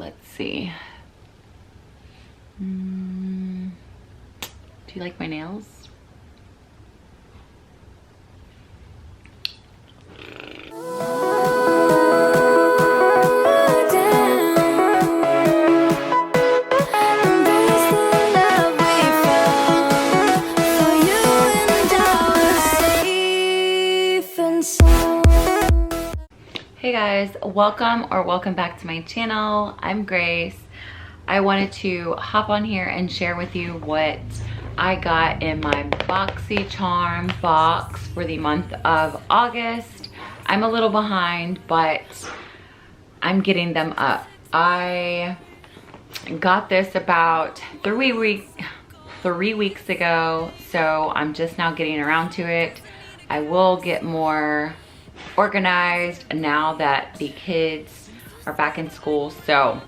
let's see. Do you like my nails? Hey guys, welcome back to my channel. I'm Grace. I wanted to hop on here and share with you what I got in my Boxycharm box for the month of August. I'm a little behind, but I'm getting them up. I got this about 3 weeks ago, so I'm just now getting around to it. I will get more organized now that the kids are back in school, so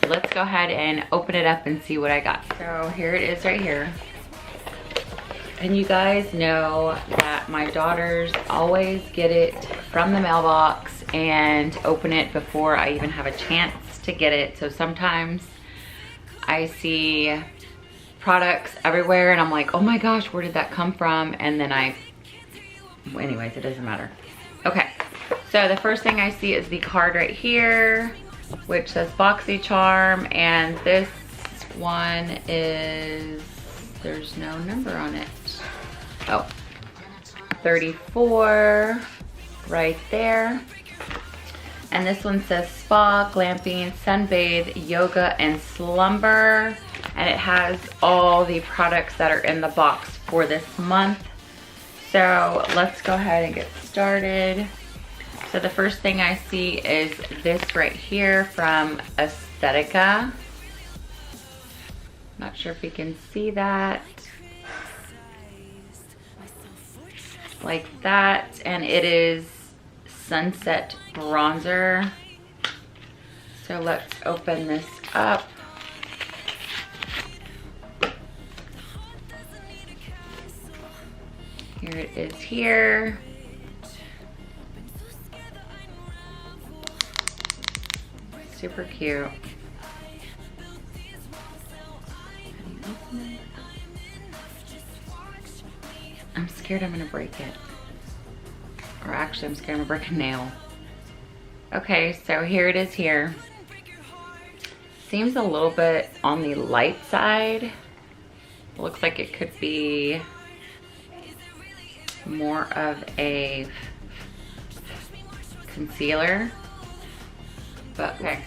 let's go ahead and open it up and see what I got. So here it is right here, and you guys know that my daughters always get it from the mailbox and open it before I even have a chance to get it. So sometimes I see products everywhere and I'm like, oh my gosh, where did that come from? And then anyways, it doesn't matter. Okay, so the first thing I see is the card right here, which says Boxycharm, and this one is, there's no number on it. Oh, 34 right there. And this one says spa, glamping, sunbathe, yoga, and slumber. And it has all the products that are in the box for this month. So let's go ahead and get started. So the first thing I see is this right here from Aesthetica. Not sure if you can see that. Like that, and it is Sunset Bronzer. So let's open this up. Here it is here. Super cute. I'm scared I'm gonna break it. Or actually, I'm scared I'm gonna break a nail. Okay, so here it is here. Seems a little bit on the light side. Looks like it could be more of a concealer, but okay.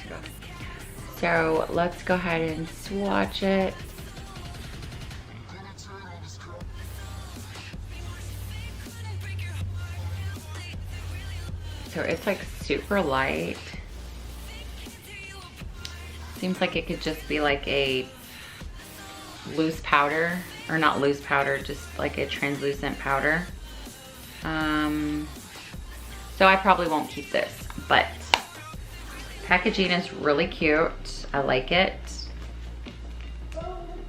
So let's go ahead and swatch it. So it's like super light. Seems like it could just be like a loose powder, or not loose powder, just like a translucent powder. So I probably won't keep this, but packaging is really cute. I like it.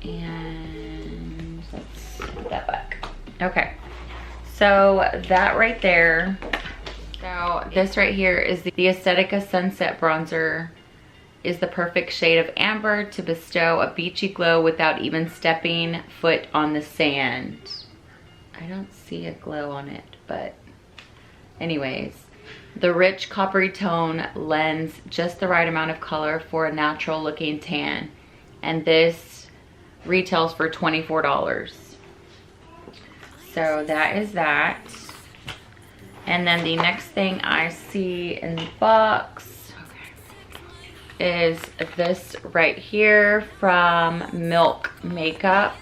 And let's put that back. Okay, so that right there. So this right here is the Aesthetica Sunset Bronzer. Is the perfect shade of amber to bestow a beachy glow without even stepping foot on the sand. I don't see a glow on it, but anyways. The rich coppery tone lends just the right amount of color for a natural looking tan. And this retails for $24. So that is that. And then the next thing I see in the box is this right here from Milk Makeup.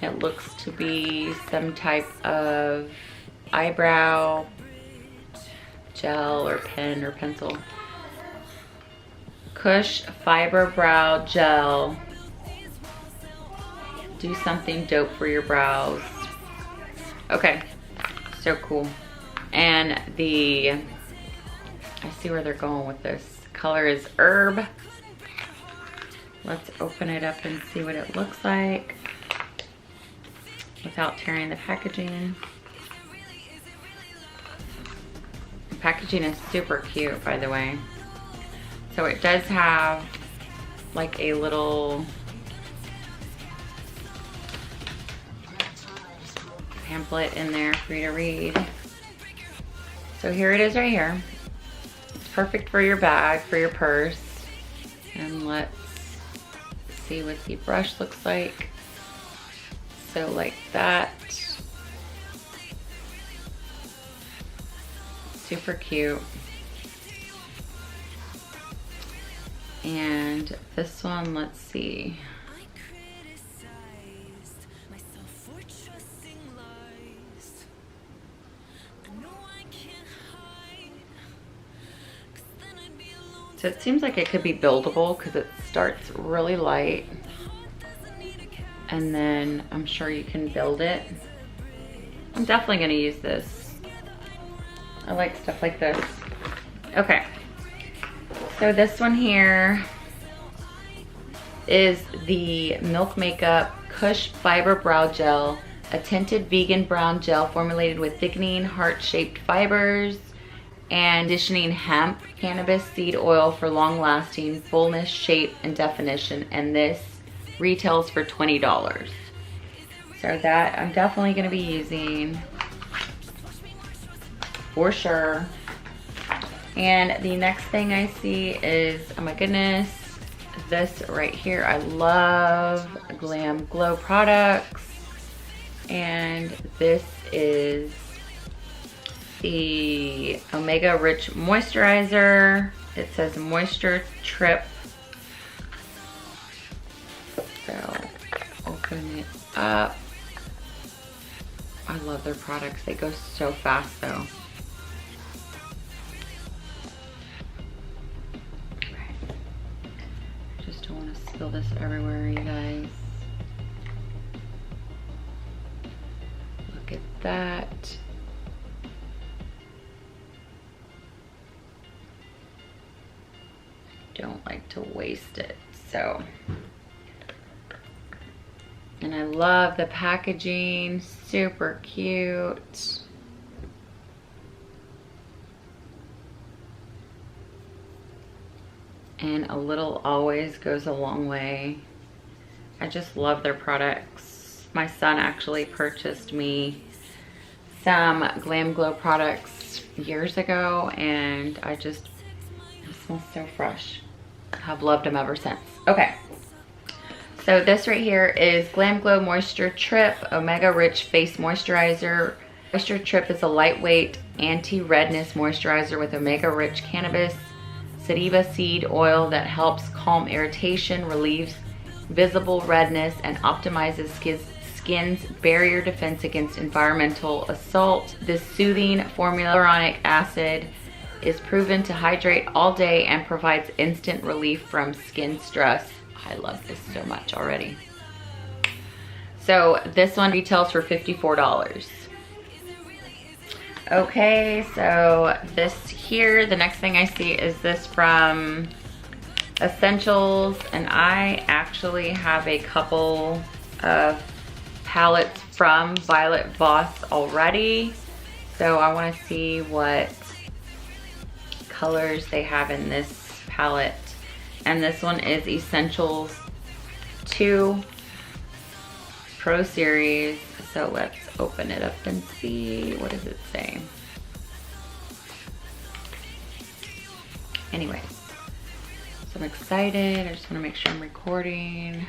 It looks to be some type of eyebrow gel or pen or pencil. Kush Fiber Brow Gel. Do something dope for your brows. Okay, so cool. And I see where they're going with this. Color is Herb. Let's open it up and see what it looks like without tearing the packaging. The packaging is super cute, by the way. So it does have like a little pamphlet in there for you to read. So here it is right here. It's perfect for your bag, for your purse. And let's see what the brush looks like. So like that. Super cute. And this one, let's see. So it seems like it could be buildable because it starts really light. And then I'm sure you can build it. I'm definitely gonna use this. I like stuff like this. Okay. So this one here is the Milk Makeup Kush Fiber Brow Gel, a tinted vegan brown gel formulated with thickening heart-shaped fibers and conditioning hemp cannabis seed oil for long-lasting fullness, shape, and definition. And this retails for $20. So that I'm definitely gonna be using for sure. And the next thing I see is, oh my goodness, this right here. I love Glam Glow products. And this is the Omega Rich Moisturizer. It says Moisture Trip. So open it up. I love their products. They go so fast though. Spill this everywhere, you guys. Look at that. Don't like to waste it, so. And I love the packaging, super cute. And a little always goes a long way. I just love their products. My son actually purchased me some Glam Glow products years ago, and it smells so fresh. I've loved them ever since. Okay, so this right here is Glam Glow Moisture Trip Omega Rich Face Moisturizer. Moisture Trip is a lightweight anti-redness moisturizer with Omega Rich Cannabis sativa seed oil that helps calm irritation, relieves visible redness, and optimizes skin's barrier defense against environmental assault. This soothing formula, hyaluronic acid, is proven to hydrate all day and provides instant relief from skin stress. I love this so much already. So this one retails for $54. Okay, so this here, the next thing I see is this from Essentials, and I actually have a couple of palettes from Violet Voss already. So I want to see what colors they have in this palette. And this one is Essentials 2 Pro Series. So let's open it up and see. What does it say? Anyways, so I'm excited. I just want to make sure I'm recording.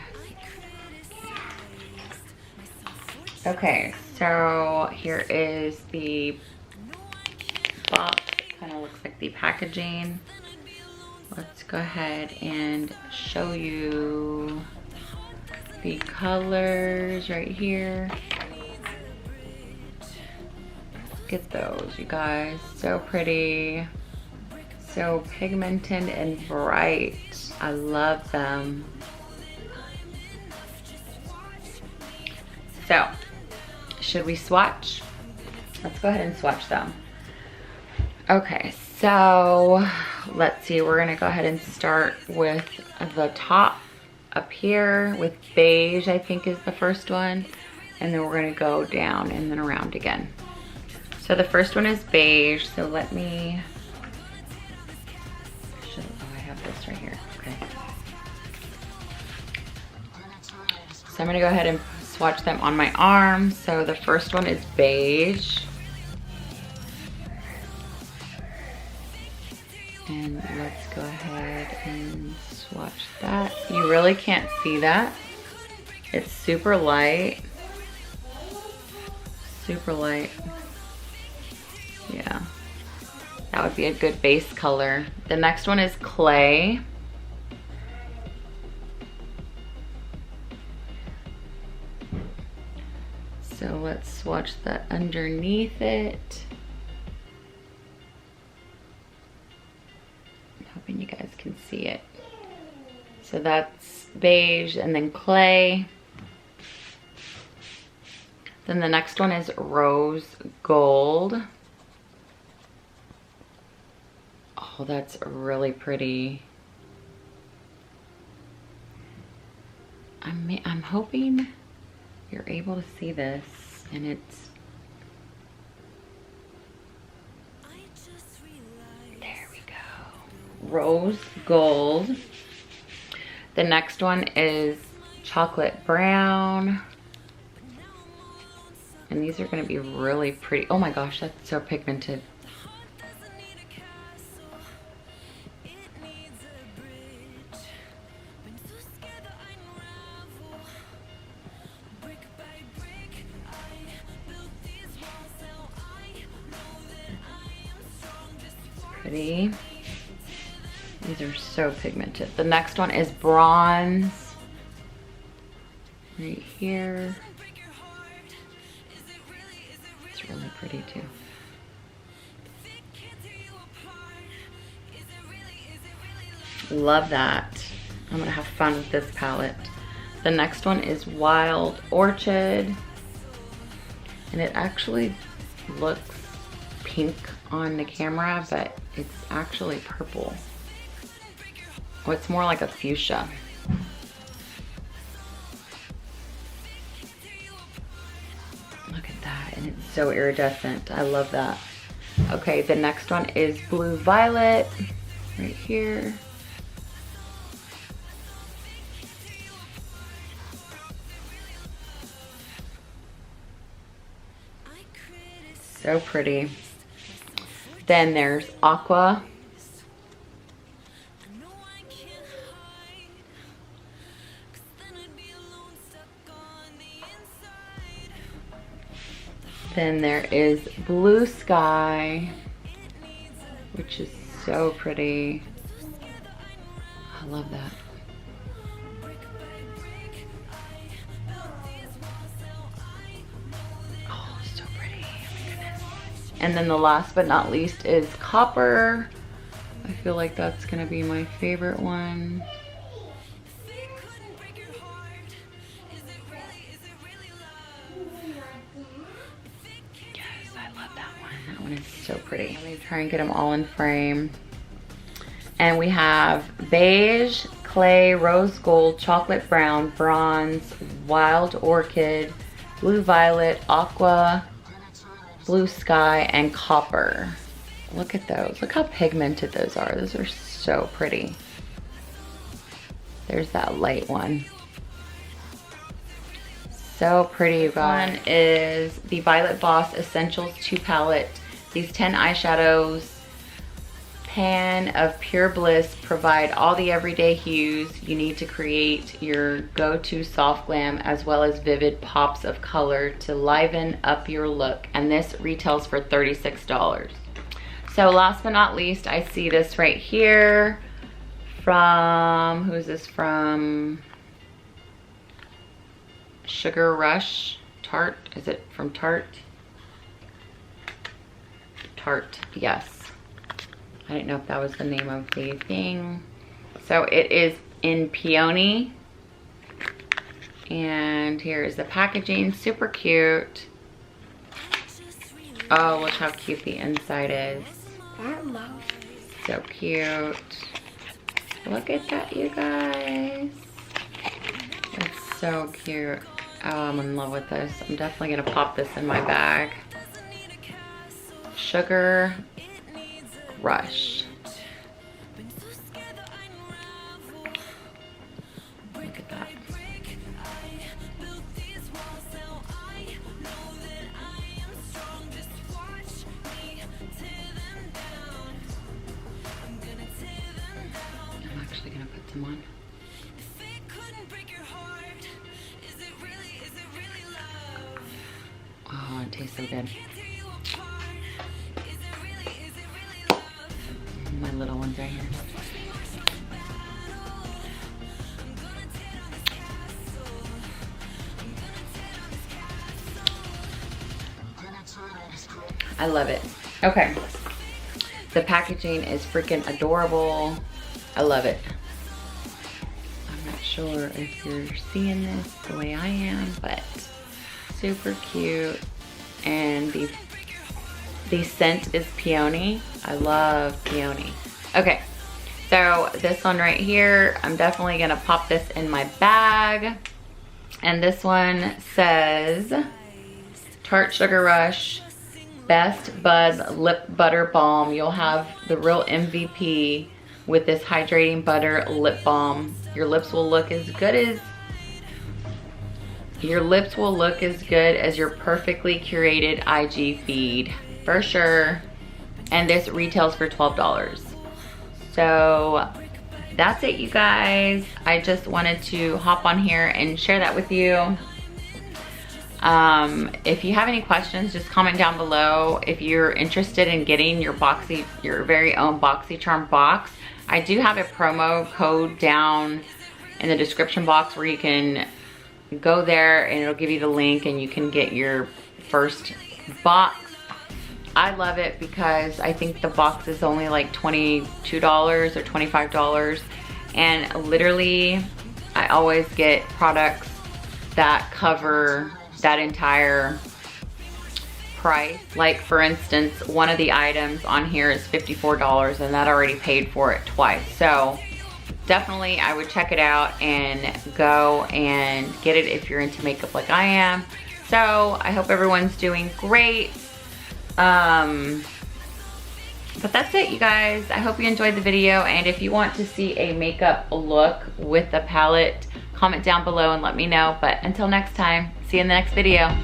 Okay, so here is the box. It kind of looks like the packaging. Let's go ahead and show you the colors right here. Look at those, you guys. So pretty. So pigmented and bright. I love them. So, should we swatch? Let's go ahead and swatch them. Okay, so let's see. We're gonna go ahead and start with the top up here with beige, I think is the first one. And then we're gonna go down and then around again. So the first one is beige. So let me, I this right here. Okay. So I'm gonna go ahead and swatch them on my arm. So the first one is beige. And let's go ahead and swatch that. You really can't see that. It's super light. Super light. Yeah. That would be a good base color. The next one is clay. So let's swatch that underneath it. I'm hoping you guys can see it. So that's beige and then clay. Then the next one is rose gold. Oh, that's really pretty. I'm hoping you're able to see this, and it's, there we go. Rose gold. The next one is chocolate brown. And these are gonna be really pretty. Oh my gosh, that's so pigmented. Pretty. These are so pigmented. The next one is bronze. Right here. It's really pretty too. Love that. I'm gonna have fun with this palette. The next one is Wild Orchid. And it actually looks pink on the camera, but it's actually purple. Oh, it's more like a fuchsia. Look at that, and it's so iridescent. I love that. Okay, the next one is Blue Violet, right here. So pretty. Then there's Aqua. Then there is Blue Sky, which is so pretty. I love that. Oh, so pretty. Oh my goodness. And then the last but not least is Copper. I feel like that's gonna be my favorite one. That one is so pretty. Let me try and get them all in frame. And we have beige, clay, rose gold, chocolate brown, bronze, wild orchid, blue violet, aqua, blue sky, and copper. Look at those. Look how pigmented those are. Those are so pretty. There's that light one. So pretty, you guys. One is the Violet Boss Essentials 2 palette. These 10 eyeshadows, pan of pure bliss, provide all the everyday hues you need to create your go-to soft glam, as well as vivid pops of color to liven up your look. And this retails for $36. So last but not least, I see this right here from, who's this from? Sugar Rush Tarte. Is it from Tarte? Tarte, yes. I didn't know if that was the name of the thing. So it is in peony. And here is the packaging, super cute. Oh, look how cute the inside is. So cute. Look at that, you guys. It's so cute. Oh, I'm in love with this. I'm definitely gonna pop this in my bag. Sugar Rush. actually gonna put some on. Oh, it tastes so good. My little ones right here. I love it. Okay. The packaging is freaking adorable. I love it. I'm not sure if you're seeing this the way I am, but super cute. And the scent is peony. I love peony. Okay, so this one right here, I'm definitely gonna pop this in my bag. And this one says Tarte Sugar Rush Best Bud Lip Butter Balm. You'll have the real MVP with this hydrating butter lip balm. Your lips will look as good as your perfectly curated IG feed, for sure. And this retails for $12. So that's it, you guys. I just wanted to hop on here and share that with you. If you have any questions, just comment down below. If you're interested in getting your very own Boxycharm box, I do have a promo code down in the description box where you can go there and it'll give you the link and you can get your first box. I love it because I think the box is only like $22 or $25, and literally I always get products that cover that entire price. Like for instance, one of the items on here is $54 and that already paid for it twice. So definitely I would check it out and go and get it if you're into makeup like I am. So I hope everyone's doing great. But that's it, you guys. I hope you enjoyed the video, and if you want to see a makeup look with the palette, comment down below and let me know. But until next time, see you in the next video.